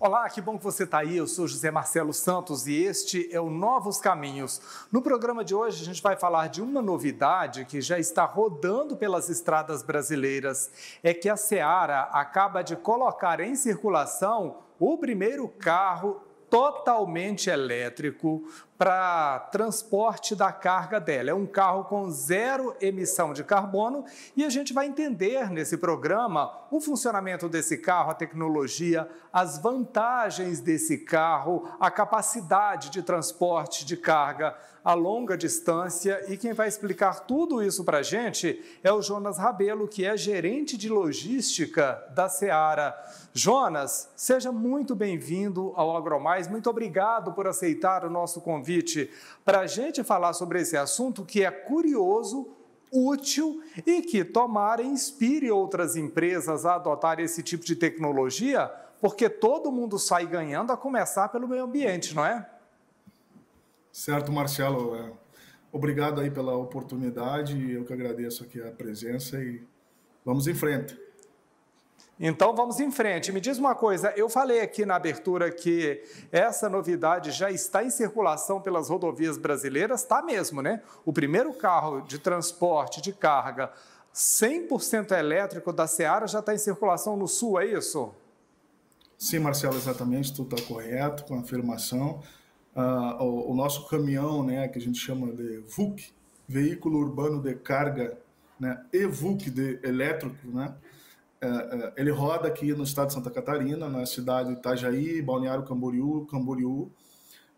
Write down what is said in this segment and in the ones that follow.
Olá, que bom que você está aí. Eu sou José Marcelo Santos e este é o Novos Caminhos. No programa de hoje, a gente vai falar de uma novidade que já está rodando pelas estradas brasileiras. É que a Seara acaba de colocar em circulação o primeiro carro totalmente elétrico para transporte da carga dela. É um carro com zero emissão de carbono e a gente vai entender nesse programa o funcionamento desse carro, a tecnologia, as vantagens desse carro, a capacidade de transporte de carga a longa distância, e quem vai explicar tudo isso para a gente é o Jonas Rabelo, que é gerente de logística da Seara. Jonas, seja muito bem-vindo ao AgroMais, muito obrigado por aceitar o nosso convite para a gente falar sobre esse assunto que é curioso, útil e que tomara inspire outras empresas a adotar esse tipo de tecnologia, porque todo mundo sai ganhando, a começar pelo meio ambiente, não é? Certo, Marcelo. Obrigado aí pela oportunidade. Eu que agradeço aqui a presença e vamos em frente. Então vamos em frente. Me diz uma coisa, eu falei aqui na abertura que essa novidade já está em circulação pelas rodovias brasileiras, está mesmo, né? O primeiro carro de transporte de carga 100% elétrico da Seara já está em circulação no Sul, é isso? Sim, Marcelo, exatamente, tudo está correto com a afirmação. O nosso caminhão, né, que a gente chama de VUC, Veículo Urbano de Carga, né, e-VUC de elétrico, né, ele roda aqui no estado de Santa Catarina, na cidade de Itajaí, Balneário Camboriú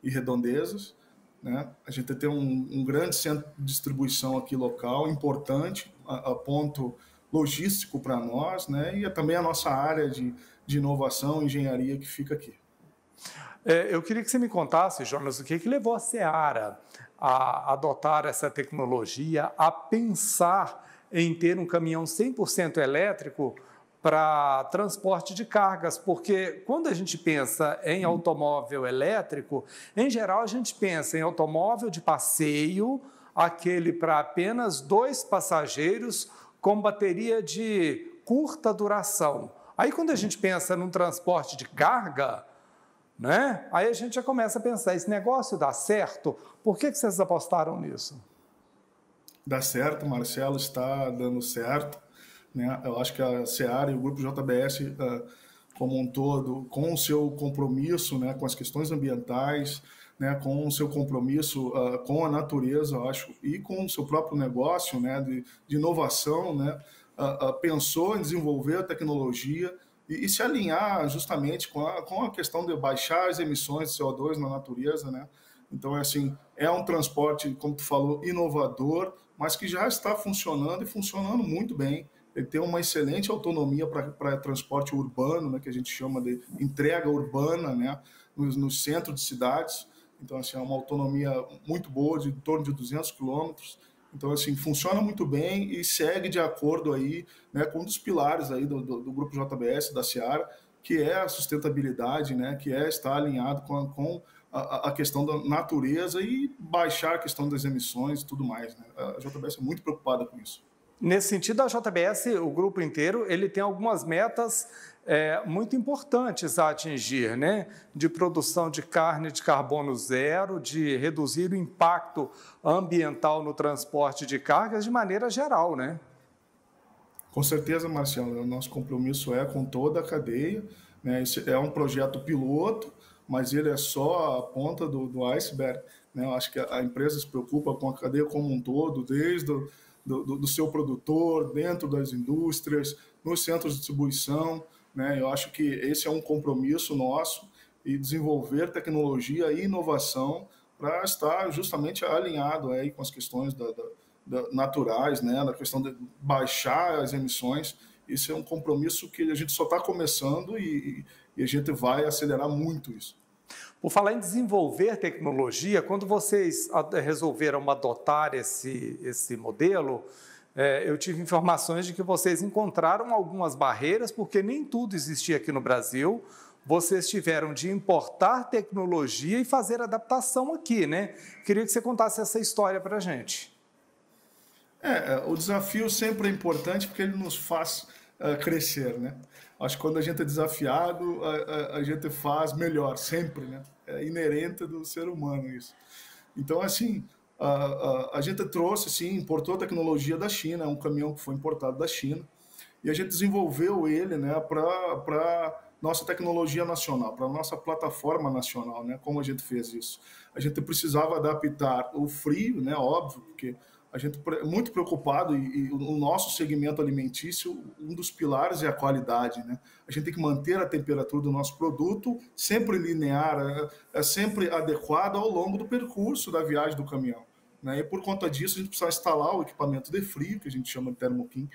e Redondezas. Né? A gente tem um grande centro de distribuição aqui local, importante, a ponto logístico para nós, né? E também a nossa área de inovação e engenharia que fica aqui. Eu queria que você me contasse, Jonas, o que levou a Seara a adotar essa tecnologia, a pensar em ter um caminhão 100% elétrico para transporte de cargas, porque quando a gente pensa em automóvel elétrico, em geral a gente pensa em automóvel de passeio, aquele para apenas 2 passageiros com bateria de curta duração. Aí quando a gente pensa num transporte de carga, né? Aí a gente já começa a pensar, esse negócio dá certo? Por que vocês apostaram nisso? Dá certo, Marcelo, está dando certo. Né? Eu acho que a Seara e o Grupo JBS, como um todo, com o seu compromisso, né, com as questões ambientais, né, com o seu compromisso com a natureza, eu acho, e com o seu próprio negócio, né, de inovação, né, pensou em desenvolver a tecnologia e se alinhar justamente com a questão de baixar as emissões de CO2 na natureza, né? Então, assim, é um transporte, como tu falou, inovador, mas que já está funcionando e funcionando muito bem. Ele tem uma excelente autonomia para transporte urbano, né, que a gente chama de entrega urbana, né, nos centros de cidades. Então, assim, é uma autonomia muito boa, de em torno de 200 quilômetros. Então, assim, funciona muito bem e segue de acordo aí, né, com um dos pilares aí do Grupo JBS, da Seara, que é a sustentabilidade, né, que é estar alinhado com a questão da natureza e baixar a questão das emissões e tudo mais. Né? A JBS é muito preocupada com isso. Nesse sentido, a JBS, o grupo inteiro, ele tem algumas metas muito importantes a atingir, né? De produção de carne de carbono zero, de reduzir o impacto ambiental no transporte de cargas de maneira geral, né? Com certeza, Marcelo, o nosso compromisso é com toda a cadeia, né? Esse é um projeto piloto, mas ele é só a ponta do iceberg, né? Eu acho que a empresa se preocupa com a cadeia como um todo, desde do seu produtor, dentro das indústrias, nos centros de distribuição, né? Eu acho que esse é um compromisso nosso e desenvolver tecnologia e inovação para estar justamente alinhado aí com as questões naturais, né? Da questão de baixar as emissões. Isso é um compromisso que a gente só está começando e a gente vai acelerar muito isso. Por falar em desenvolver tecnologia, quando vocês resolveram adotar esse modelo, eu tive informações de que vocês encontraram algumas barreiras, porque nem tudo existia aqui no Brasil. Vocês tiveram de importar tecnologia e fazer adaptação aqui, né? Queria que você contasse essa história para a gente. O desafio sempre é importante porque ele nos faz crescer, né? Acho que quando a gente é desafiado, a gente faz melhor, sempre, né? É inerente do ser humano isso. Então, assim, a gente trouxe, assim, importou tecnologia da China, é um caminhão que foi importado da China, e a gente desenvolveu ele, né, para nossa tecnologia nacional, para nossa plataforma nacional, né? Como a gente fez isso? A gente precisava adaptar o frio, né? Óbvio, porque a gente é muito preocupado e o nosso segmento alimentício, um dos pilares é a qualidade, né? A gente tem que manter a temperatura do nosso produto sempre linear, sempre adequada ao longo do percurso da viagem do caminhão, né? E por conta disso a gente precisa instalar o equipamento de frio, que a gente chama de Thermokin,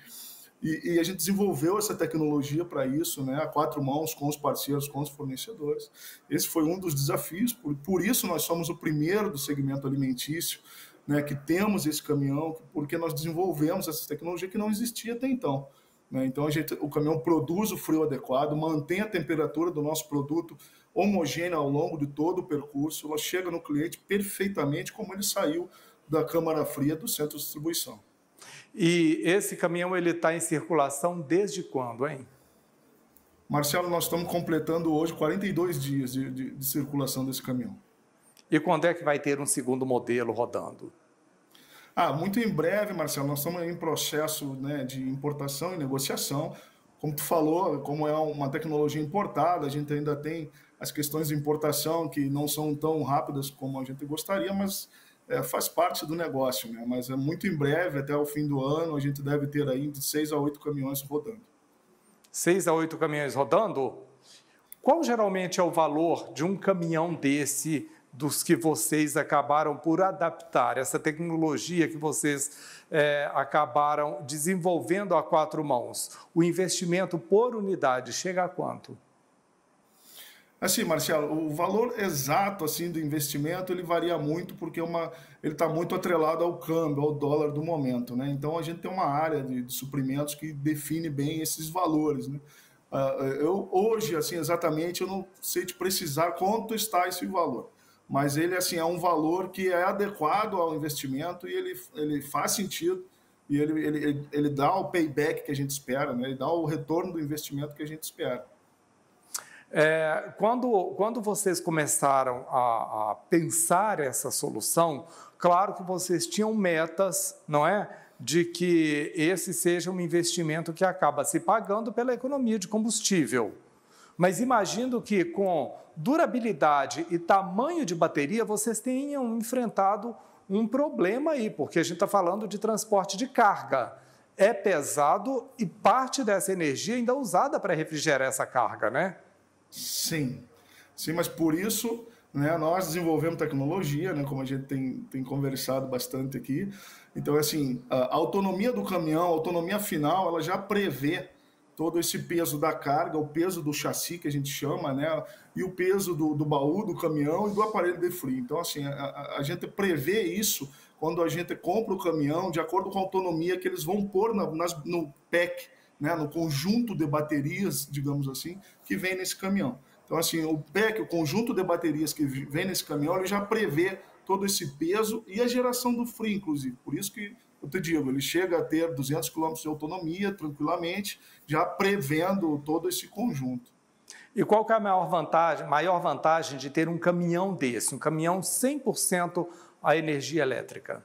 e a gente desenvolveu essa tecnologia para isso, né, a quatro mãos, com os parceiros, com os fornecedores. Esse foi um dos desafios, por isso nós somos o primeiro do segmento alimentício, né, que temos esse caminhão, porque nós desenvolvemos essa tecnologia que não existia até então. Né? Então, o caminhão produz o frio adequado, mantém a temperatura do nosso produto homogênea ao longo de todo o percurso, ela chega no cliente perfeitamente como ele saiu da câmara fria do centro de distribuição. E esse caminhão ele está em circulação desde quando, hein? Marcelo, nós estamos completando hoje 42 dias de circulação desse caminhão. E quando é que vai ter um segundo modelo rodando? Muito em breve, Marcelo, nós estamos em processo, né, de importação e negociação. Como tu falou, como é uma tecnologia importada, a gente ainda tem as questões de importação que não são tão rápidas como a gente gostaria, mas faz parte do negócio, né? Mas é muito em breve, até o fim do ano, a gente deve ter aí de 6 a 8 caminhões rodando. 6 a 8 caminhões rodando? Qual geralmente é o valor de um caminhão desse, dos que vocês acabaram por adaptar, essa tecnologia que vocês acabaram desenvolvendo a quatro mãos? O investimento por unidade chega a quanto? Assim, Marcelo, o valor exato assim do investimento ele varia muito porque ele está muito atrelado ao câmbio, ao dólar do momento, né? Então a gente tem uma área de suprimentos que define bem esses valores, né? Eu hoje assim exatamente eu não sei te precisar quanto está esse valor, mas ele assim é um valor que é adequado ao investimento e ele faz sentido e ele dá o payback que a gente espera, né? Ele dá o retorno do investimento que a gente espera. Quando vocês começaram a pensar essa solução, claro que vocês tinham metas, não é? De que esse seja um investimento que acaba se pagando pela economia de combustível. Mas imagino que com durabilidade e tamanho de bateria, vocês tenham enfrentado um problema aí, porque a gente está falando de transporte de carga. É pesado e parte dessa energia ainda é usada para refrigerar essa carga, né? Sim, mas por isso, né, nós desenvolvemos tecnologia, né, como a gente tem conversado bastante aqui. Então, assim, a autonomia do caminhão, a autonomia final, ela já prevê todo esse peso da carga, o peso do chassi, que a gente chama, né, e o peso do baú do caminhão e do aparelho de frio. Então, assim, a gente prevê isso quando a gente compra o caminhão, de acordo com a autonomia que eles vão pôr no pack, né, no conjunto de baterias, digamos assim, que vem nesse caminhão. Então, assim, o pack, o conjunto de baterias que vem nesse caminhão, ele já prevê todo esse peso e a geração do frio, inclusive. Por isso que eu te digo, ele chega a ter 200 km de autonomia, tranquilamente, já prevendo todo esse conjunto. E qual que é a maior vantagem de ter um caminhão desse, um caminhão 100% a energia elétrica?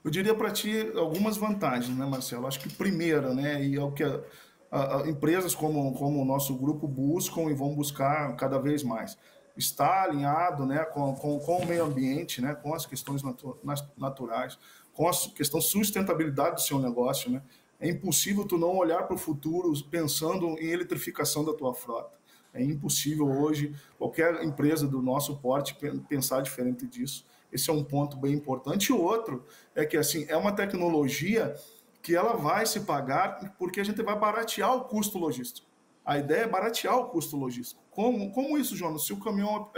Eu diria para ti algumas vantagens, né, Marcelo? Acho que primeira, né, e é o que empresas como o nosso grupo buscam e vão buscar cada vez mais. Está alinhado, né, com o meio ambiente, né, com as questões naturais, com a questão de sustentabilidade do seu negócio, né? É impossível tu não olhar para o futuro pensando em eletrificação da tua frota. É impossível hoje qualquer empresa do nosso porte pensar diferente disso. Esse é um ponto bem importante. E o outro é que assim, é uma tecnologia que ela vai se pagar porque a gente vai baratear o custo logístico. A ideia é baratear o custo logístico. Como isso, Jonas? Se o caminhão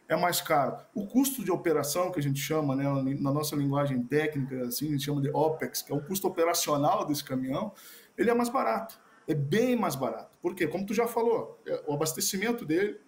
é mais caro, o custo de operação, que a gente chama, né, na nossa linguagem técnica, assim, a gente chama de OPEX, que é o custo operacional desse caminhão, ele é mais barato. É bem mais barato. Por quê? Como tu já falou, o abastecimento dele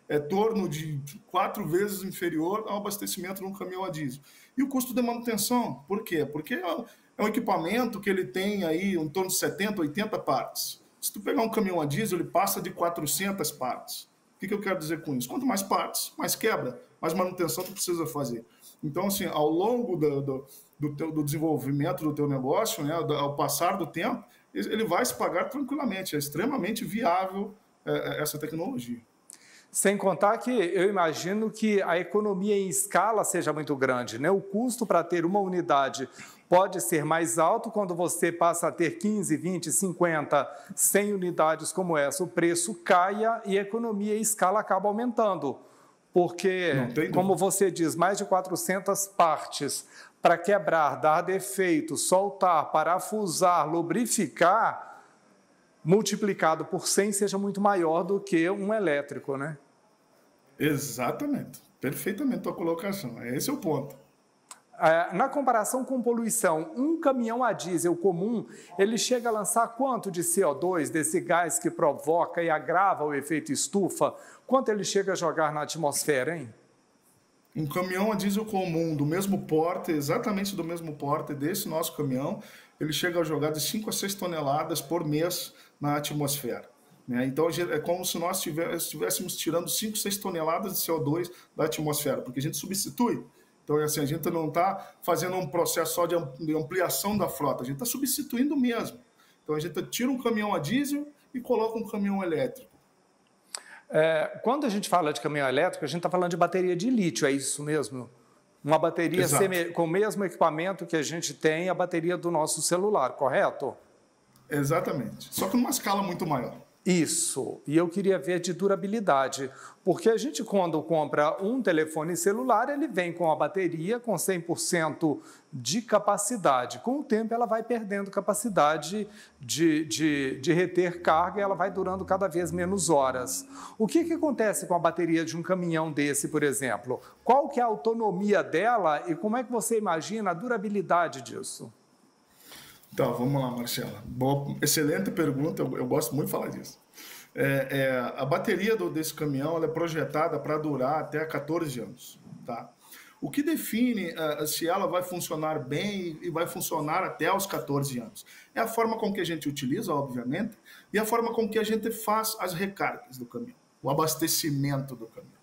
é é torno de 4 vezes inferior ao abastecimento de um caminhão a diesel. E o custo de manutenção, por quê? Porque é um equipamento que ele tem aí em torno de 70, 80 partes. Se tu pegar um caminhão a diesel, ele passa de 400 partes. O que eu quero dizer com isso? Quanto mais partes, mais quebra, mais manutenção tu precisa fazer. Então, assim, ao longo do desenvolvimento do teu negócio, né, ao passar do tempo, ele vai se pagar tranquilamente. É extremamente viável essa tecnologia. Sem contar que eu imagino que a economia em escala seja muito grande, né? O custo para ter uma unidade pode ser mais alto quando você passa a ter 15, 20, 50, 100 unidades como essa. O preço caia e a economia em escala acaba aumentando. Porque, como você diz, mais de 400 partes para quebrar, dar defeito, soltar, parafusar, lubrificar, multiplicado por 100 seja muito maior do que um elétrico, né? Exatamente. Perfeitamente a colocação. Esse é o ponto. Na comparação com poluição, um caminhão a diesel comum, ele chega a lançar quanto de CO2, desse gás que provoca e agrava o efeito estufa? Quanto ele chega a jogar na atmosfera, hein? Um caminhão a diesel comum do mesmo porte, exatamente do mesmo porte desse nosso caminhão, ele chega a jogar de 5 a 6 toneladas por mês na atmosfera. Né? Então, é como se nós estivéssemos tirando 5, 6 toneladas de CO2 da atmosfera, porque a gente substitui. Então, assim, a gente não está fazendo um processo só de ampliação da frota, a gente está substituindo mesmo. Então, a gente tira um caminhão a diesel e coloca um caminhão elétrico. Quando a gente fala de caminhão elétrico, a gente está falando de bateria de lítio, é isso mesmo? Uma bateria com o mesmo equipamento que a gente tem, a bateria do nosso celular, correto? Exatamente. Só que numa escala muito maior. Isso. E eu queria ver de durabilidade, porque a gente, quando compra um telefone celular, ele vem com a bateria com 100% de capacidade. Com o tempo, ela vai perdendo capacidade de reter carga e ela vai durando cada vez menos horas. O que acontece com a bateria de um caminhão desse, por exemplo? Qual que é a autonomia dela e como é que você imagina a durabilidade disso? Então, vamos lá, Marcela. Boa, excelente pergunta, eu gosto muito de falar disso. A bateria desse caminhão ela é projetada para durar até 14 anos. Tá? O que define se ela vai funcionar bem e vai funcionar até os 14 anos? É a forma com que a gente utiliza, obviamente, e a forma com que a gente faz as recargas do caminhão, o abastecimento do caminhão.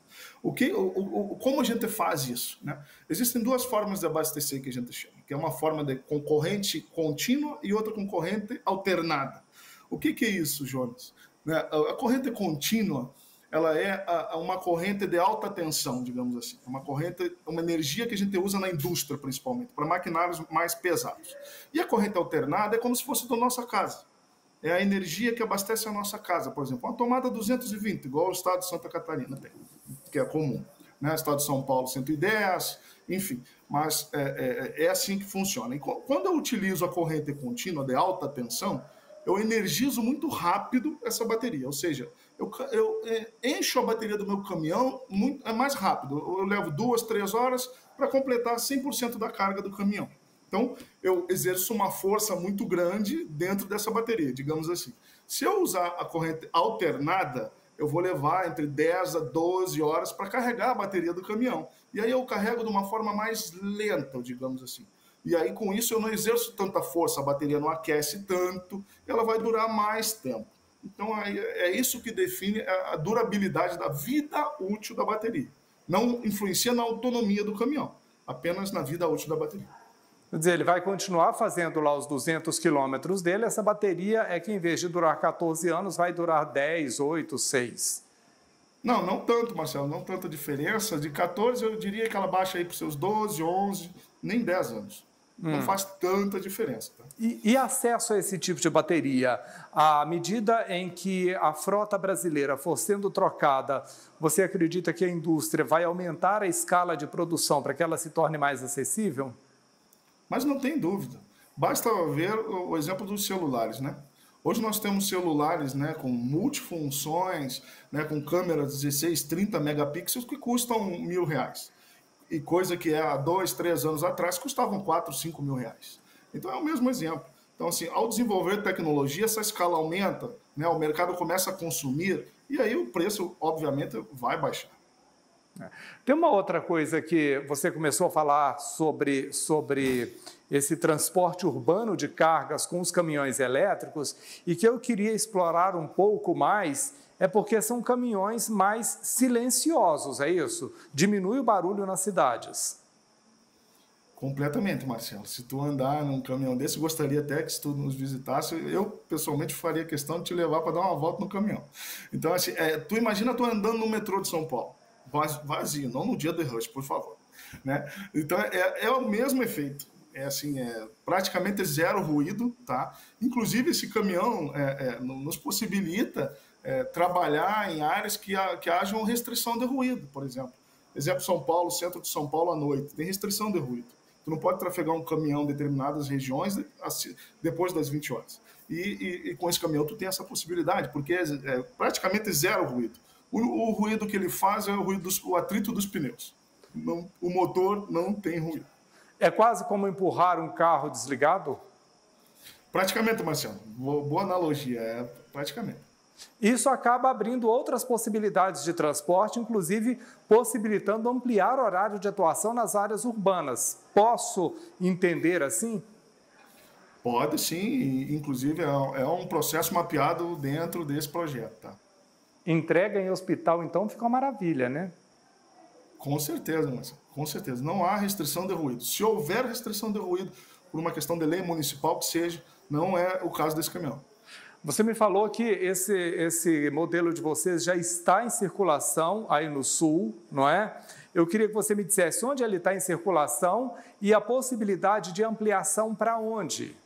Como a gente faz isso? Né? Existem 2 formas de abastecer que a gente chama, que é uma forma de concorrente contínua e outra concorrente alternada. O que é isso, Jonas? A corrente contínua ela é uma corrente de alta tensão, digamos assim. Uma energia que a gente usa na indústria, principalmente, para maquinários mais pesados. E a corrente alternada é como se fosse da nossa casa. É a energia que abastece a nossa casa, por exemplo. Uma tomada 220, igual o estado de Santa Catarina tem, que é comum. Né? O estado de São Paulo, 110, enfim. Mas é assim que funciona. E quando eu utilizo a corrente contínua de alta tensão, eu energizo muito rápido essa bateria. Ou seja, eu encho a bateria do meu caminhão mais rápido. Eu levo 2, 3 horas para completar 100% da carga do caminhão. Então, eu exerço uma força muito grande dentro dessa bateria, digamos assim. Se eu usar a corrente alternada, eu vou levar entre 10 a 12 horas para carregar a bateria do caminhão. E aí eu carrego de uma forma mais lenta, digamos assim. E aí, com isso, eu não exerço tanta força, a bateria não aquece tanto, ela vai durar mais tempo. Então, é isso que define a durabilidade da vida útil da bateria. Não influencia na autonomia do caminhão, apenas na vida útil da bateria. Quer dizer, ele vai continuar fazendo lá os 200 quilômetros dele, essa bateria é que, em vez de durar 14 anos, vai durar 10, 8, 6. Não tanto, Marcelo, não tanta diferença. De 14, eu diria que ela baixa aí para os seus 12, 11, nem 10 anos. Não faz tanta diferença. Tá? E acesso a esse tipo de bateria? À medida em que a frota brasileira for sendo trocada, você acredita que a indústria vai aumentar a escala de produção para que ela se torne mais acessível? Mas não tem dúvida. Basta ver o exemplo dos celulares, né? Hoje nós temos celulares, né, com multifunções, né, com câmeras 16, 30 megapixels que custam R$1.000. E coisa que há 2, 3 anos atrás custavam 4, 5 mil reais. Então é o mesmo exemplo. Então, assim, ao desenvolver tecnologia, essa escala aumenta, né? O mercado começa a consumir e aí o preço, obviamente, vai baixar. Tem uma outra coisa que você começou a falar sobre esse transporte urbano de cargas com os caminhões elétricos e que eu queria explorar um pouco mais, é porque são caminhões mais silenciosos, é isso? Diminui o barulho nas cidades. Completamente, Marcelo. Se tu andar num caminhão desse, gostaria até que se tu nos visitasse, eu pessoalmente faria questão de te levar para dar uma volta no caminhão. Então, assim, tu imagina tu andando no metrô de São Paulo, vazio, não no dia do rush, por favor, né? Então, é o mesmo efeito. É assim, praticamente zero ruído, tá? Inclusive, esse caminhão nos possibilita trabalhar em áreas que haja uma restrição de ruído, por exemplo. Exemplo, São Paulo, centro de São Paulo à noite, tem restrição de ruído. Tu não pode trafegar um caminhão em determinadas regiões depois das 20 horas. E com esse caminhão tu tem essa possibilidade, porque é praticamente zero ruído. O ruído que ele faz é o atrito dos pneus. Não, o motor não tem ruído. É quase como empurrar um carro desligado? Praticamente, Marcelo. Boa analogia, praticamente. Isso acaba abrindo outras possibilidades de transporte, inclusive possibilitando ampliar o horário de atuação nas áreas urbanas. Posso entender assim? Pode sim, inclusive é um processo mapeado dentro desse projeto. Tá? Entrega em hospital, então, fica uma maravilha, né? Com certeza, Marcelo, com certeza. Não há restrição de ruído. Se houver restrição de ruído, por uma questão de lei municipal que seja, não é o caso desse caminhão. Você me falou que esse modelo de vocês já está em circulação aí no Sul, não é? Eu queria que você me dissesse onde ele está em circulação e a possibilidade de ampliação para onde?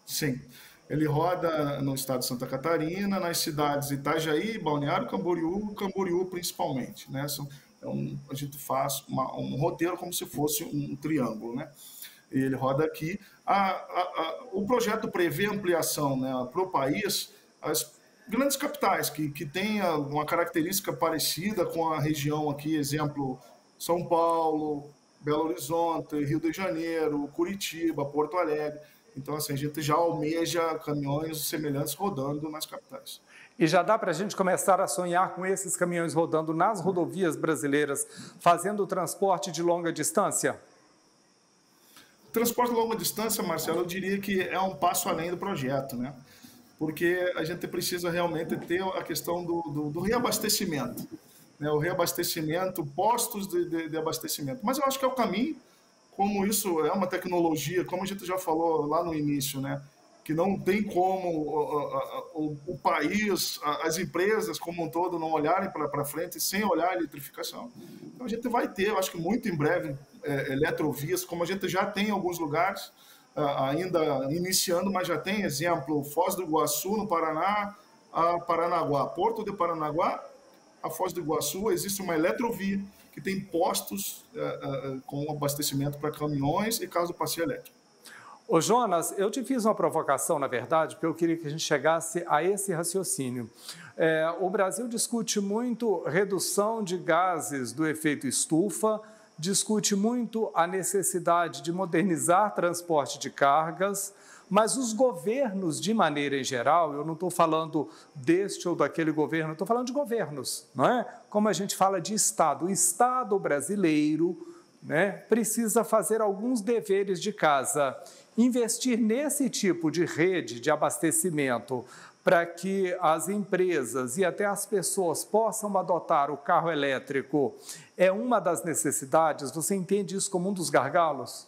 Sim, ele roda no estado de Santa Catarina, nas cidades Itajaí, Balneário Camboriú principalmente, né? A gente faz um roteiro como se fosse um triângulo, né? Ele roda aqui. O projeto prevê ampliação, né, para o país, as grandes capitais que tenha uma característica parecida com a região aqui, exemplo, São Paulo, Belo Horizonte, Rio de Janeiro, Curitiba, Porto Alegre. Então, assim, a gente já almeja caminhões semelhantes rodando nas capitais. E já dá para a gente começar a sonhar com esses caminhões rodando nas rodovias brasileiras, fazendo o transporte de longa distância? Transporte de longa distância, Marcelo, eu diria que é um passo além do projeto, né? Porque a gente precisa realmente ter a questão do reabastecimento, né? O reabastecimento, postos de abastecimento. Mas eu acho que é o caminho, como isso é uma tecnologia, como a gente já falou lá no início, né? Que não tem como o país, as empresas como um todo não olharem para frente sem olhar a eletrificação. Então a gente vai ter, eu acho que muito em breve, eletrovias, como a gente já tem em alguns lugares, ainda iniciando, mas já tem exemplo, Foz do Iguaçu, no Paraná, a Paranaguá, Porto de Paranaguá, a Foz do Iguaçu, existe uma eletrovia que tem postos com abastecimento para caminhões e carros de passeio elétrico. Ô Jonas, eu te fiz uma provocação, na verdade, porque eu queria que a gente chegasse a esse raciocínio. O Brasil discute muito redução de gases do efeito estufa, discute muito a necessidade de modernizar transporte de cargas, mas os governos, de maneira em geral, eu não estou falando deste ou daquele governo, estou falando de governos, não é? Como a gente fala de Estado. O Estado brasileiro, né, precisa fazer alguns deveres de casa. Investir nesse tipo de rede de abastecimento para que as empresas e até as pessoas possam adotar o carro elétrico é uma das necessidades? Você entende isso como um dos gargalos?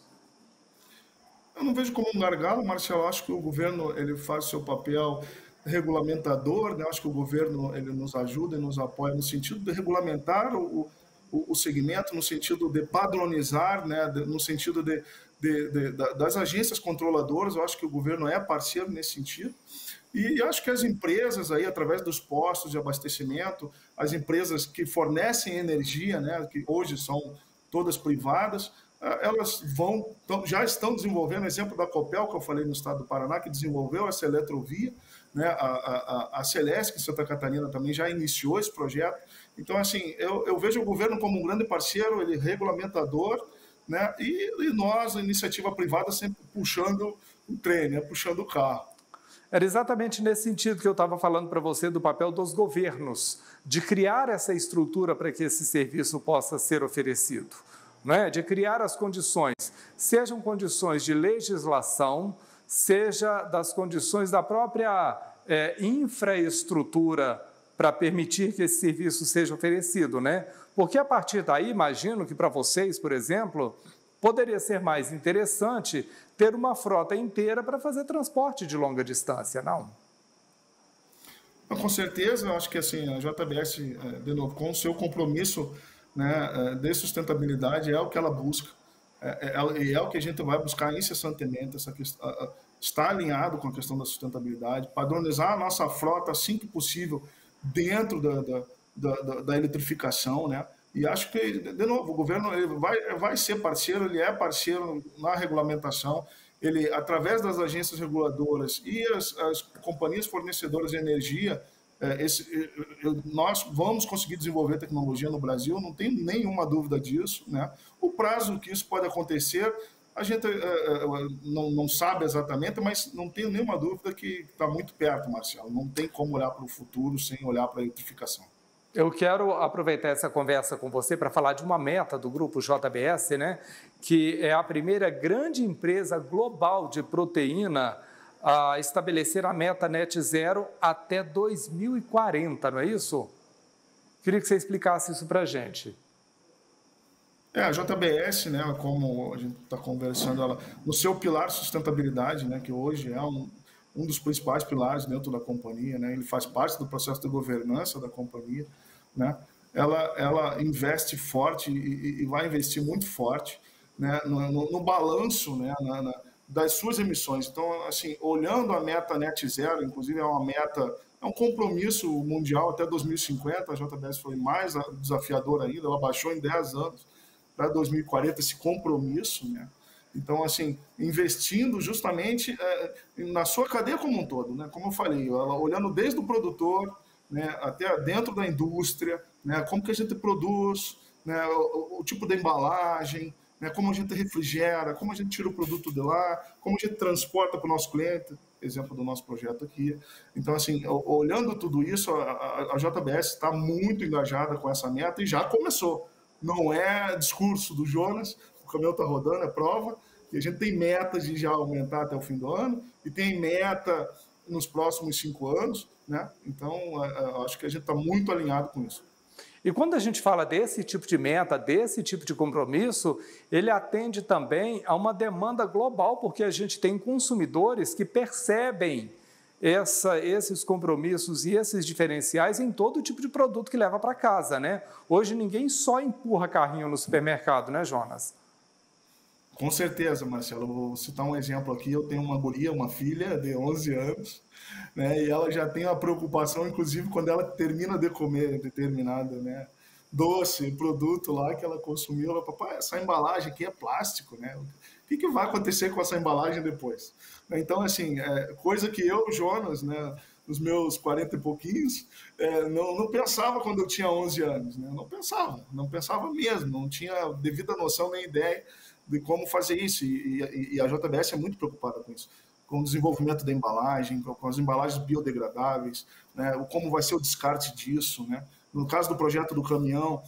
Eu não vejo como um gargalo, Marcelo. Eu acho que o governo ele faz o seu papel regulamentador, né? Eu acho que o governo ele nos ajuda e nos apoia no sentido de regulamentar o segmento, no sentido de padronizar, né? No sentido das agências controladoras. Eu acho que o governo é parceiro nesse sentido. E acho que as empresas, aí, através dos postos de abastecimento, as empresas que fornecem energia, né, que hoje são todas privadas, elas já estão desenvolvendo, exemplo da Copel, que eu falei no estado do Paraná, que desenvolveu essa eletrovia, né, a Celesc, em Santa Catarina, também já iniciou esse projeto. Então, assim, eu vejo o governo como um grande parceiro, ele regulamentador, né? E nós, a iniciativa privada, sempre puxando o trem, né? Puxando o carro. Era exatamente nesse sentido que eu estava falando para você do papel dos governos, de criar essa estrutura para que esse serviço possa ser oferecido, né? De criar as condições, sejam condições de legislação, seja das condições da própria infraestrutura para permitir que esse serviço seja oferecido, né? Porque a partir daí, imagino que para vocês, por exemplo, poderia ser mais interessante ter uma frota inteira para fazer transporte de longa distância, não? Com certeza, eu acho que assim, a JBS, de novo, com o seu compromisso, né, de sustentabilidade, é o que ela busca, e é o que a gente vai buscar incessantemente, essa questão, está alinhado com a questão da sustentabilidade, padronizar a nossa frota assim que possível dentro da eletrificação, né? E acho que, de novo, o governo ele vai ser parceiro, ele é parceiro na regulamentação, ele, através das agências reguladoras e as companhias fornecedoras de energia, nós vamos conseguir desenvolver tecnologia no Brasil, não tem nenhuma dúvida disso, né? O prazo que isso pode acontecer, a gente não sabe exatamente, mas não tenho nenhuma dúvida que está muito perto, Marcelo. Não tem como olhar para o futuro sem olhar para a eletrificação. Eu quero aproveitar essa conversa com você para falar de uma meta do Grupo JBS, né, que é a primeira grande empresa global de proteína a estabelecer a meta net zero até 2040, não é isso? Queria que você explicasse isso para a gente. A JBS, né, como a gente está conversando, ela, no seu pilar sustentabilidade, né, que hoje é um dos principais pilares dentro da companhia, né, ele faz parte do processo de governança da companhia, né, ela investe forte e vai investir muito forte, né, no balanço, né, das suas emissões. Então, assim, olhando a meta net zero, inclusive é uma meta, é um compromisso mundial até 2050, a JBS foi mais desafiadora ainda, ela baixou em 10 anos, para 2040 esse compromisso, né? Então, assim, investindo justamente na sua cadeia como um todo, né? Como eu falei, ela olhando desde o produtor, né, até dentro da indústria, né, como que a gente produz, né, o tipo de embalagem, né, como a gente refrigera, como a gente tira o produto de lá, como a gente transporta para o nosso cliente, exemplo do nosso projeto aqui. Então, assim, olhando tudo isso, a JBS está muito engajada com essa meta e já começou. Não é discurso do Jonas, o caminhão está rodando, é prova, e a gente tem meta de já aumentar até o fim do ano, e tem meta nos próximos 5 anos, né? Então, acho que a gente está muito alinhado com isso. E quando a gente fala desse tipo de meta, desse tipo de compromisso, ele atende também a uma demanda global, porque a gente tem consumidores que percebem esses compromissos e esses diferenciais em todo tipo de produto que leva para casa, né? Hoje ninguém só empurra carrinho no supermercado, né, Jonas? Com certeza, Marcelo. Vou citar um exemplo aqui. Eu tenho uma guria, uma filha de 11 anos, né? E ela já tem uma preocupação, inclusive, quando ela termina de comer determinada, né, doce, produto lá que ela consumiu. Ela, papai, essa embalagem aqui é plástico, né? O que vai acontecer com essa embalagem depois? Então, assim, coisa que eu, Jonas, né, nos meus 40 e pouquinhos, não pensava quando eu tinha 11 anos. Né? Não pensava mesmo, não tinha devida noção nem ideia de como fazer isso. E a JBS é muito preocupada com isso, com o desenvolvimento da embalagem, com as embalagens biodegradáveis, né, como vai ser o descarte disso, né? No caso do projeto do caminhão,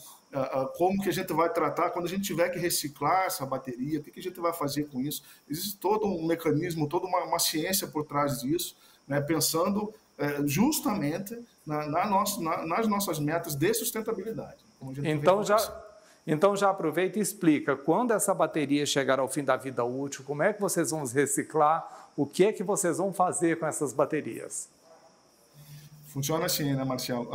como que a gente vai tratar quando a gente tiver que reciclar essa bateria, o que a gente vai fazer com isso? Existe todo um mecanismo, toda uma ciência por trás disso, né, pensando justamente nas nossas metas de sustentabilidade. Então já aproveita e explica, quando essa bateria chegar ao fim da vida útil, como é que vocês vão reciclar, o que é que vocês vão fazer com essas baterias? Funciona assim, né, Marcelo?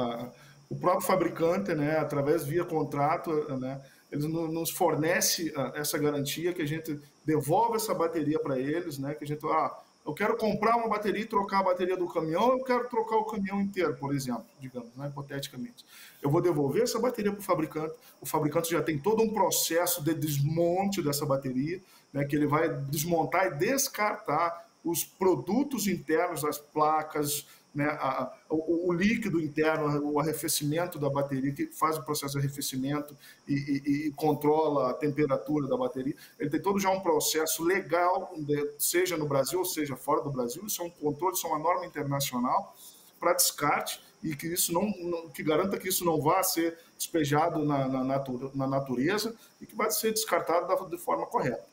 O próprio fabricante, né, através via contrato, né, eles nos fornece essa garantia que a gente devolve essa bateria para eles, né, que a gente, eu quero comprar uma bateria e trocar a bateria do caminhão, eu quero trocar o caminhão inteiro, por exemplo, digamos, né, hipoteticamente. Eu vou devolver essa bateria para o fabricante já tem todo um processo de desmonte dessa bateria, né, que ele vai desmontar e descartar os produtos internos, as placas, né, o líquido interno, o arrefecimento da bateria, que faz o processo de arrefecimento e controla a temperatura da bateria. Ele tem todo já um processo legal, seja no Brasil ou seja fora do Brasil. Isso é um controle, isso é uma norma internacional para descarte, e que isso que garanta que isso não vá ser despejado na natureza e que vai ser descartado de forma correta.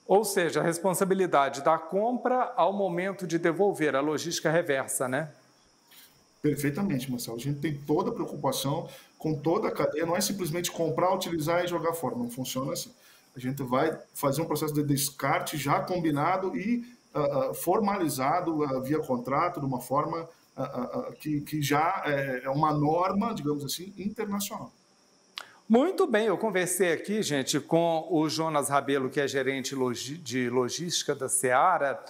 Ou seja, a responsabilidade da compra ao momento de devolver, a logística reversa, né? Perfeitamente, Marcelo. A gente tem toda a preocupação com toda a cadeia, não é simplesmente comprar, utilizar e jogar fora, não funciona assim. A gente vai fazer um processo de descarte já combinado e formalizado via contrato, de uma forma que já é uma norma, digamos assim, internacional. Muito bem, eu conversei aqui, gente, com o Jonas Rabelo, que é gerente de logística da Seara.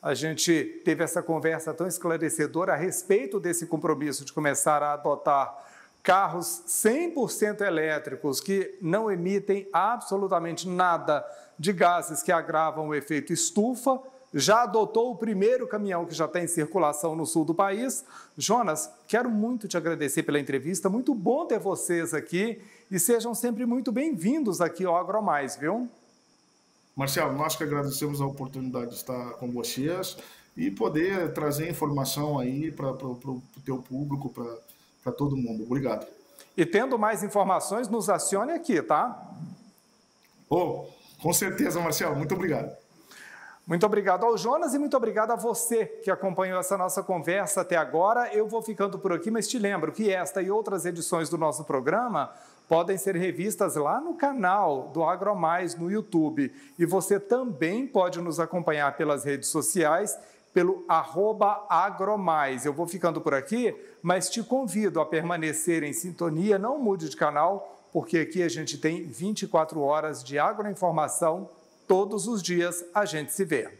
A gente teve essa conversa tão esclarecedora a respeito desse compromisso de começar a adotar carros 100% elétricos que não emitem absolutamente nada de gases que agravam o efeito estufa. Já adotou o primeiro caminhão que já está em circulação no sul do país. Jonas, quero muito te agradecer pela entrevista, muito bom ter vocês aqui e sejam sempre muito bem-vindos aqui ao AgroMais, viu? Marcelo, nós que agradecemos a oportunidade de estar com vocês e poder trazer informação aí para o teu público, para todo mundo. Obrigado. E tendo mais informações, nos acione aqui, tá? Com certeza, Marcelo. Muito obrigado. Muito obrigado ao Jonas e muito obrigado a você que acompanhou essa nossa conversa até agora. Eu vou ficando por aqui, mas te lembro que esta e outras edições do nosso programa podem ser revistas lá no canal do AgroMais no YouTube. E você também pode nos acompanhar pelas redes sociais, pelo @agromais. Eu vou ficando por aqui, mas te convido a permanecer em sintonia, não mude de canal, porque aqui a gente tem 24 horas de agroinformação. Todos os dias a gente se vê.